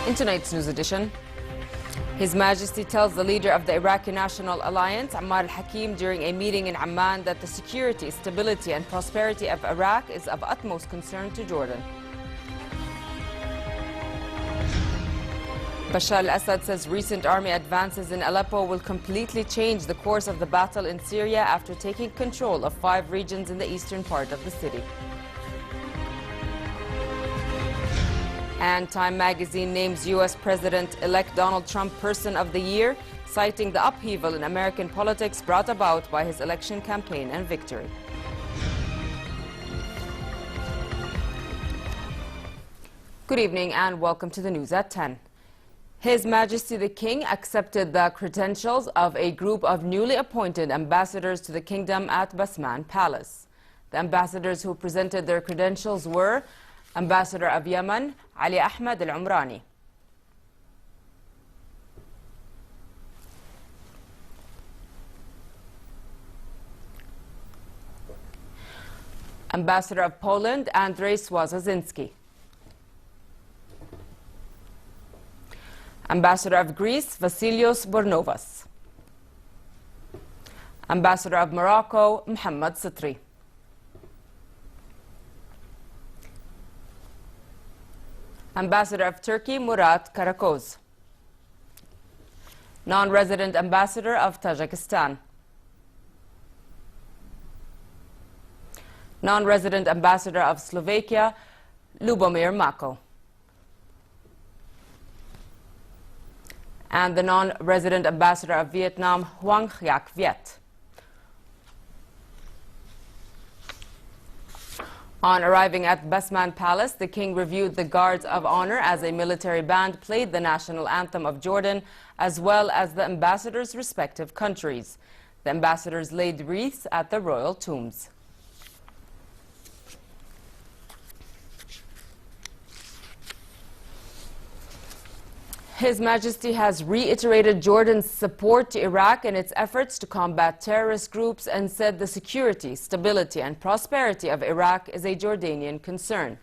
In tonight's news edition, His Majesty tells the leader of the Iraqi National Alliance, Ammar al-Hakim, during a meeting in Amman that the security, stability and prosperity of Iraq is of utmost concern to Jordan. Bashar al-Assad says recent army advances in Aleppo will completely change the course of the battle in Syria after taking control of 5 regions in the eastern part of the city. And Time magazine names U.S. President-elect Donald Trump Person of the Year, citing the upheaval in American politics brought about by his election campaign and victory. Good evening and welcome to the news at 10. His Majesty the King accepted the credentials of a group of newly appointed ambassadors to the kingdom at Basman Palace. The ambassadors who presented their credentials were Ambassador of Yemen, Ali Ahmed Al-Umrani. Ambassador of Poland, Andrzej Swazazinski. Ambassador of Greece, Vasilios Bornovas. Ambassador of Morocco, Mohammed Sitri. Ambassador of Turkey, Murat Karakoz. Non-resident Ambassador of Tajikistan. Non-resident Ambassador of Slovakia, Lubomir Mako. And the non-resident Ambassador of Vietnam, Hoang Hiac Viet. On arriving at Basman Palace, the king reviewed the Guards of Honor as a military band played the national anthem of Jordan, as well as the ambassadors' respective countries. The ambassadors laid wreaths at the royal tombs. His Majesty has reiterated Jordan's support to Iraq in its efforts to combat terrorist groups and said the security, stability and prosperity of Iraq is a Jordanian concern.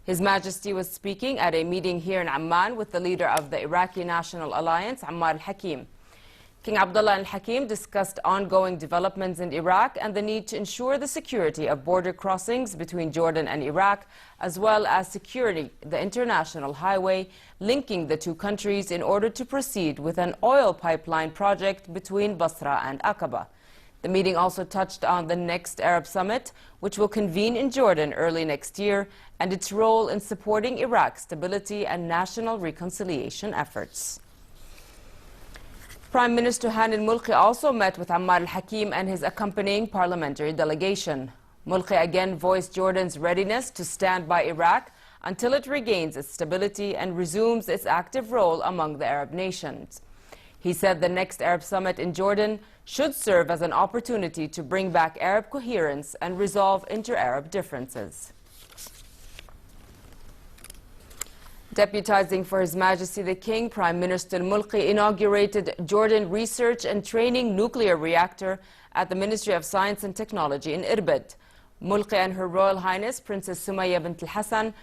His Majesty was speaking at a meeting here in Amman with the leader of the Iraqi National Alliance, Ammar al-Hakim. King Abdullah al-Hakim discussed ongoing developments in Iraq and the need to ensure the security of border crossings between Jordan and Iraq, as well as securing the international highway linking the two countries in order to proceed with an oil pipeline project between Basra and Aqaba. The meeting also touched on the next Arab summit, which will convene in Jordan early next year, and its role in supporting Iraq's stability and national reconciliation efforts. Prime Minister Hanin Mulki also met with Ammar al-Hakim and his accompanying parliamentary delegation. Mulki again voiced Jordan's readiness to stand by Iraq until it regains its stability and resumes its active role among the Arab nations. He said the next Arab summit in Jordan should serve as an opportunity to bring back Arab coherence and resolve inter-Arab differences. Deputizing for His Majesty the King, Prime Minister Mulki inaugurated Jordan Research and Training Nuclear Reactor at the Ministry of Science and Technology in Irbid. Mulki and Her Royal Highness Princess Sumaya bint al-Hassan,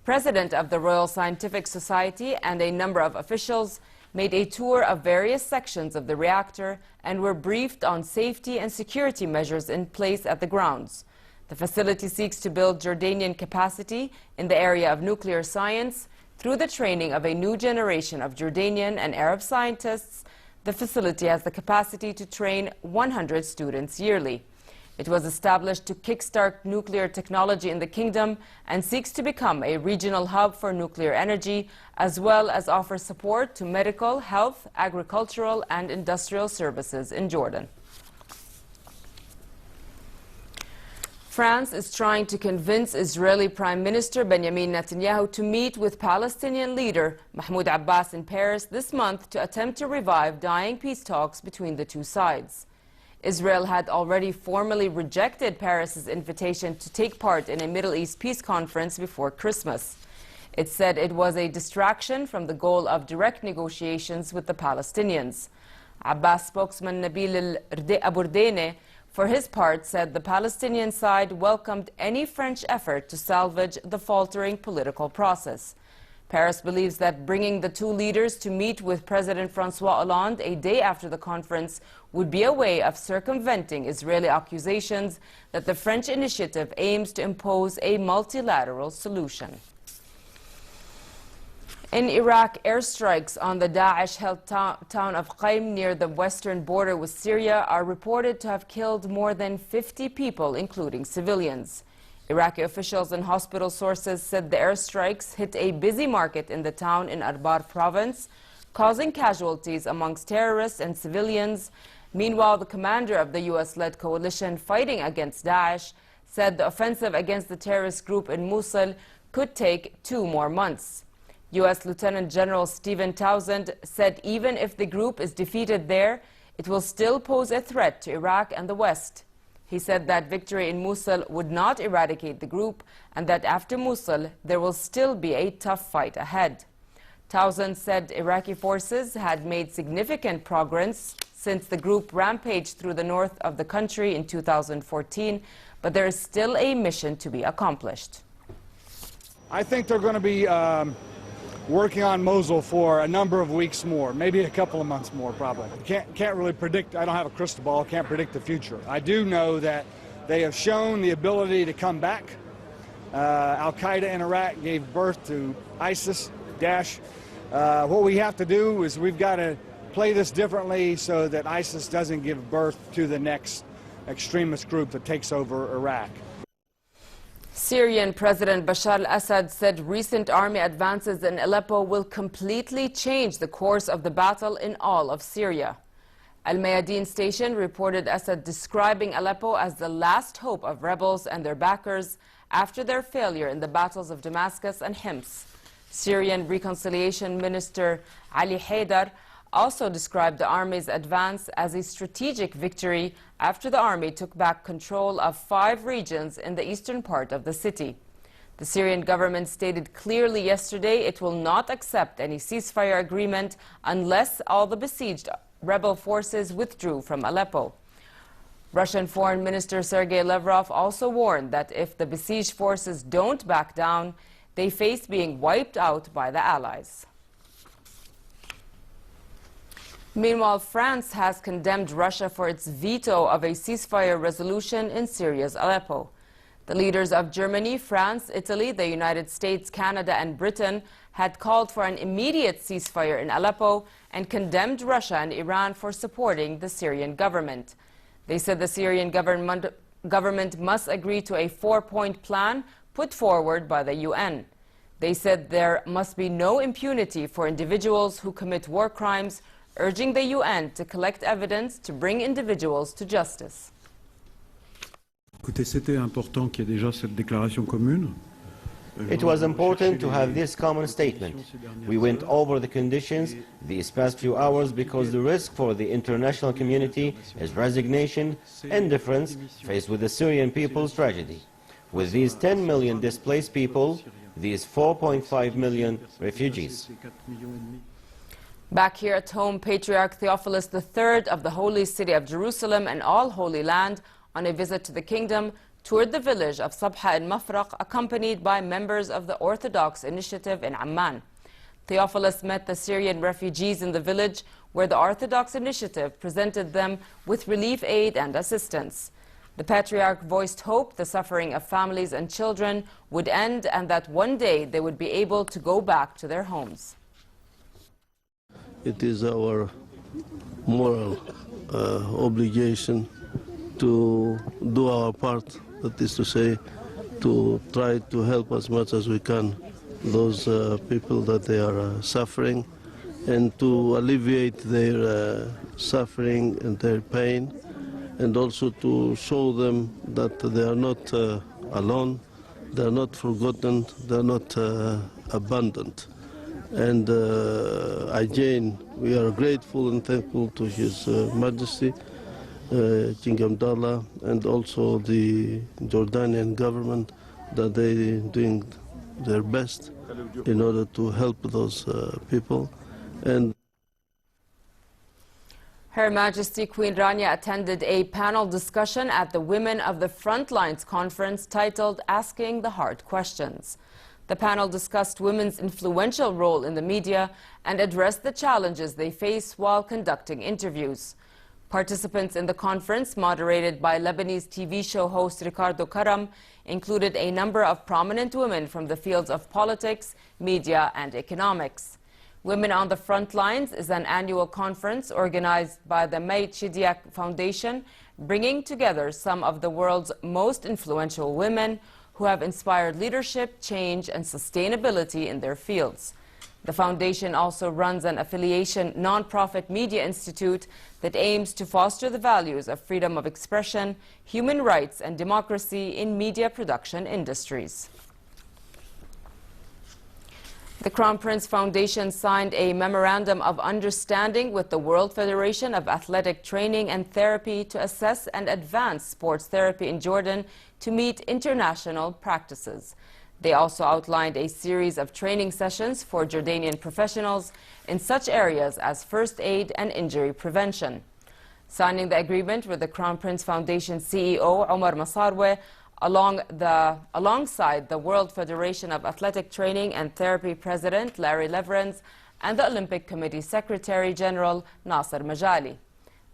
President of the Royal Scientific Society, and a number of officials made a tour of various sections of the reactor and were briefed on safety and security measures in place at the grounds. The facility seeks to build Jordanian capacity in the area of nuclear science. Through the training of a new generation of Jordanian and Arab scientists, the facility has the capacity to train 100 students yearly. It was established to kickstart nuclear technology in the kingdom and seeks to become a regional hub for nuclear energy, as well as offer support to medical, health, agricultural and industrial services in Jordan. France is trying to convince Israeli Prime Minister Benjamin Netanyahu to meet with Palestinian leader Mahmoud Abbas in Paris this month to attempt to revive dying peace talks between the two sides. Israel had already formally rejected Paris's invitation to take part in a Middle East peace conference before Christmas. It said it was a distraction from the goal of direct negotiations with the Palestinians. Abbas spokesman Nabil Aburdene, for his part, said the Palestinian side welcomed any French effort to salvage the faltering political process. Paris believes that bringing the two leaders to meet with President François Hollande a day after the conference would be a way of circumventing Israeli accusations that the French initiative aims to impose a multilateral solution. In Iraq, airstrikes on the Daesh-held town of Qaim near the western border with Syria are reported to have killed more than 50 people, including civilians. Iraqi officials and hospital sources said the airstrikes hit a busy market in the town in Arbar province, causing casualties amongst terrorists and civilians. Meanwhile, the commander of the U.S.-led coalition fighting against Daesh said the offensive against the terrorist group in Mosul could take 2 more months. U.S. Lieutenant General Stephen Townsend said even if the group is defeated there, it will still pose a threat to Iraq and the West. He said that victory in Mosul would not eradicate the group and that after Mosul, there will still be a tough fight ahead. Townsend said Iraqi forces had made significant progress since the group rampaged through the north of the country in 2014, but there is still a mission to be accomplished. I think they're going to be working on Mosul for a number of weeks more, maybe a couple of months more probably. Can't really predict. I don't have a crystal ball, can't predict the future. I do know that they have shown the ability to come back. Al-Qaeda in Iraq gave birth to ISIS, Daesh. What we have to do is we've got to play this differently so that ISIS doesn't give birth to the next extremist group that takes over Iraq. Syrian President Bashar al-Assad said recent army advances in Aleppo will completely change the course of the battle in all of Syria. Al-Mayadeen station reported Assad describing Aleppo as the last hope of rebels and their backers after their failure in the battles of Damascus and Hims. Syrian Reconciliation Minister Ali Haidar also described the army's advance as a strategic victory after the army took back control of 5 regions in the eastern part of the city. The Syrian government stated clearly yesterday it will not accept any ceasefire agreement unless all the besieged rebel forces withdrew from Aleppo. Russian Foreign Minister Sergei Lavrov also warned that if the besieged forces don't back down, they face being wiped out by the Allies. Meanwhile, France has condemned Russia for its veto of a ceasefire resolution in Syria's Aleppo. The leaders of Germany, France, Italy, the United States, Canada, and Britain had called for an immediate ceasefire in Aleppo and condemned Russia and Iran for supporting the Syrian government. They said the Syrian government must agree to a 4-point plan put forward by the UN. They said there must be no impunity for individuals who commit war crimes, urging the UN to collect evidence to bring individuals to justice. It was important to have this common statement. We went over the conditions these past few hours because the risk for the international community is resignation, indifference faced with the Syrian people's tragedy. With these 10 million displaced people, these 4.5 million refugees. Back here at home, Patriarch Theophilus III of the Holy City of Jerusalem and All Holy Land, on a visit to the kingdom, toured the village of Sabha and Mafraq, accompanied by members of the Orthodox Initiative in Amman. Theophilus met the Syrian refugees in the village, where the Orthodox Initiative presented them with relief aid and assistance. The Patriarch voiced hope the suffering of families and children would end and that one day they would be able to go back to their homes. It is our moral obligation to do our part, that is to say, to try to help as much as we can those people that they are suffering and to alleviate their suffering and their pain, and also to show them that they are not alone, they are not forgotten, they are not abandoned. And again, we are grateful and thankful to His Majesty, King Abdullah, and also the Jordanian government, that they are doing their best in order to help those people. And Her Majesty Queen Rania attended a panel discussion at the Women of the Frontlines conference titled Asking the Hard Questions. The panel discussed women's influential role in the media and addressed the challenges they face while conducting interviews. Participants in the conference, moderated by Lebanese TV show host Ricardo Karam, included a number of prominent women from the fields of politics, media, and economics. Women on the Front Lines is an annual conference organized by the May Chidiak Foundation, bringing together some of the world's most influential women who have inspired leadership, change, and sustainability in their fields. The foundation also runs an affiliation nonprofit media institute that aims to foster the values of freedom of expression, human rights, and democracy in media production industries. The Crown Prince Foundation signed a memorandum of understanding with the World Federation of Athletic Training and Therapy to assess and advance sports therapy in Jordan to meet international practices. They also outlined a series of training sessions for Jordanian professionals in such areas as first aid and injury prevention. Signing the agreement with the Crown Prince Foundation CEO Omar Masarwe alongside the World Federation of Athletic Training and Therapy President Larry Leverens and the Olympic Committee Secretary General Nasser Majali.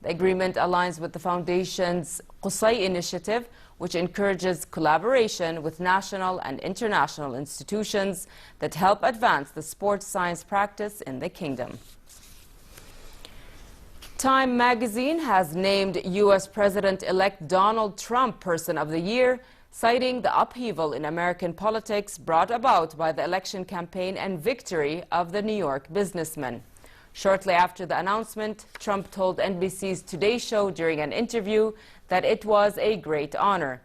The agreement aligns with the Foundation's Qusay initiative, which encourages collaboration with national and international institutions that help advance the sports science practice in the kingdom. Time magazine has named U.S. President-elect Donald Trump Person of the Year, citing the upheaval in American politics brought about by the election campaign and victory of the New York businessman. Shortly after the announcement, Trump told NBC's Today Show during an interview that it was a great honor.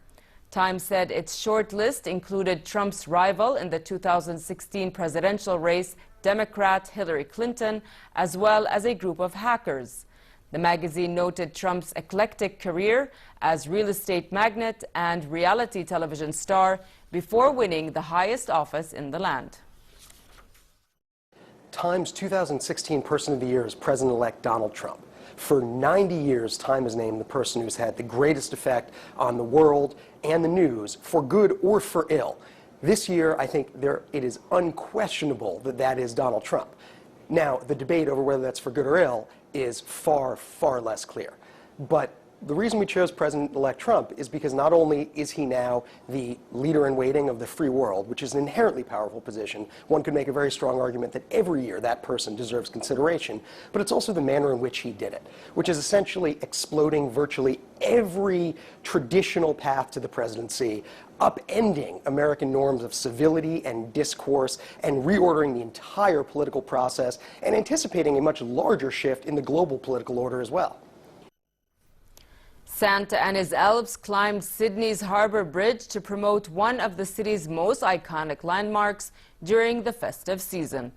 Time said its short list included Trump's rival in the 2016 presidential race, Democrat Hillary Clinton, as well as a group of hackers. The magazine noted Trump's eclectic career as real estate magnate and reality television star before winning the highest office in the land. Time's 2016 Person of the Year is President-elect Donald Trump. For 90 years, Time has named the person who's had the greatest effect on the world and the news, for good or for ill. This year, I think it is unquestionable that that is Donald Trump. Now, the debate over whether that's for good or ill is far, far less clear. But the reason we chose President-elect Trump is because not only is he now the leader-in-waiting of the free world, which is an inherently powerful position, one could make a very strong argument that every year that person deserves consideration, but it's also the manner in which he did it, which is essentially exploding virtually every traditional path to the presidency, upending American norms of civility and discourse, and reordering the entire political process, and anticipating a much larger shift in the global political order as well. Santa and his elves climbed Sydney's Harbour Bridge to promote one of the city's most iconic landmarks during the festive season.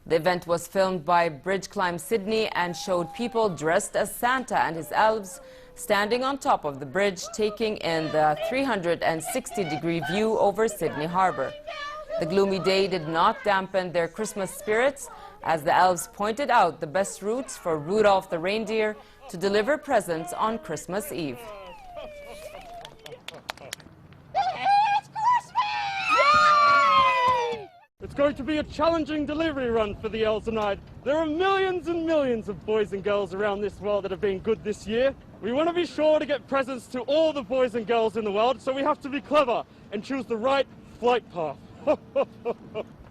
The event was filmed by Bridge Climb Sydney and showed people dressed as Santa and his elves standing on top of the bridge, taking in the 360-degree view over Sydney Harbour. The gloomy day did not dampen their Christmas spirits, as the elves pointed out the best routes for Rudolph the reindeer to deliver presents on Christmas Eve. It's going to be a challenging delivery run for the elves tonight. There are millions and millions of boys and girls around this world that have been good this year. We want to be sure to get presents to all the boys and girls in the world, so we have to be clever and choose the right flight path.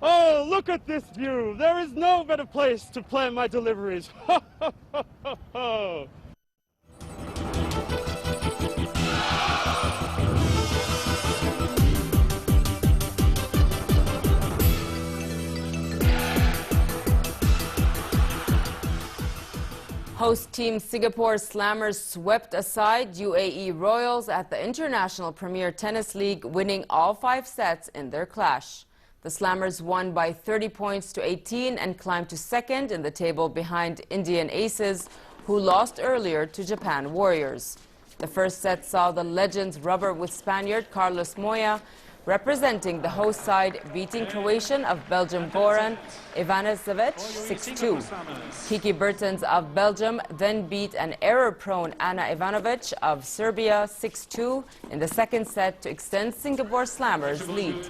Oh, look at this view. There is no better place to plan my deliveries. Host team Singapore Slammers swept aside UAE Royals at the International Premier Tennis League, winning all 5 sets in their clash. The Slammers won by 30 points to 18 and climbed to second in the table behind Indian Aces, who lost earlier to Japan Warriors. The first set saw the legends rubber with Spaniard Carlos Moya, representing the host side, beating Croatian of Belgium Goran Ivanisevic 6-2. Kiki Bertens of Belgium then beat an error-prone Ana Ivanovic of Serbia 6-2 in the second set to extend Singapore Slammers' lead.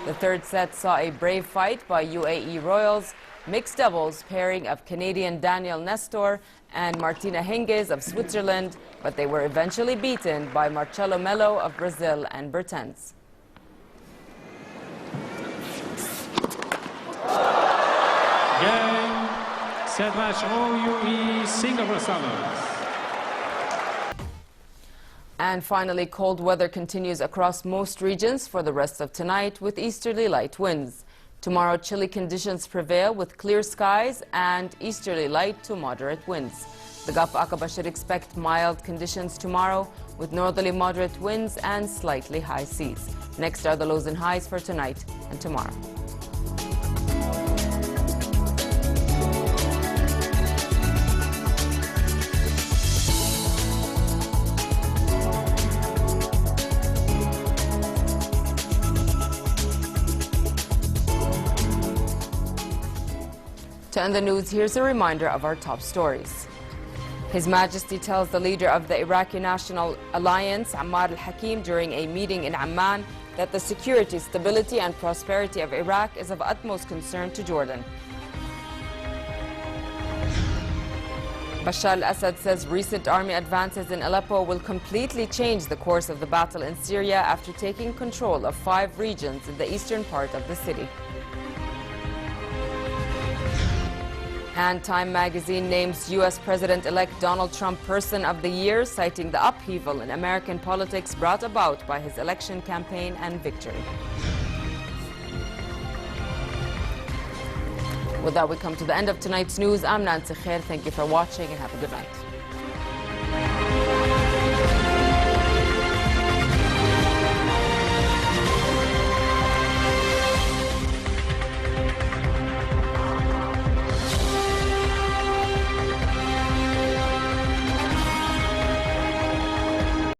The third set saw a brave fight by UAE Royals, mixed doubles pairing of Canadian Daniel Nestor and Martina Hingis of Switzerland, but they were eventually beaten by Marcelo Melo of Brazil and Bertens. Game, set match OUE Singapore Slammers. And finally, cold weather continues across most regions for the rest of tonight with easterly light winds. Tomorrow, chilly conditions prevail with clear skies and easterly light to moderate winds. The Gulf Aqaba should expect mild conditions tomorrow with northerly moderate winds and slightly high seas. Next are the lows and highs for tonight and tomorrow. To end the news, here's a reminder of our top stories. His Majesty tells the leader of the Iraqi National Alliance, Ammar al-Hakim, during a meeting in Amman that the security, stability and prosperity of Iraq is of utmost concern to Jordan. Bashar al-Assad says recent army advances in Aleppo will completely change the course of the battle in Syria after taking control of 5 regions in the eastern part of the city. And Time magazine names U.S. President-elect Donald Trump Person of the Year, citing the upheaval in American politics brought about by his election campaign and victory. With that, we come to the end of tonight's news. I'm Nancy Khair. Thank you for watching and have a good night.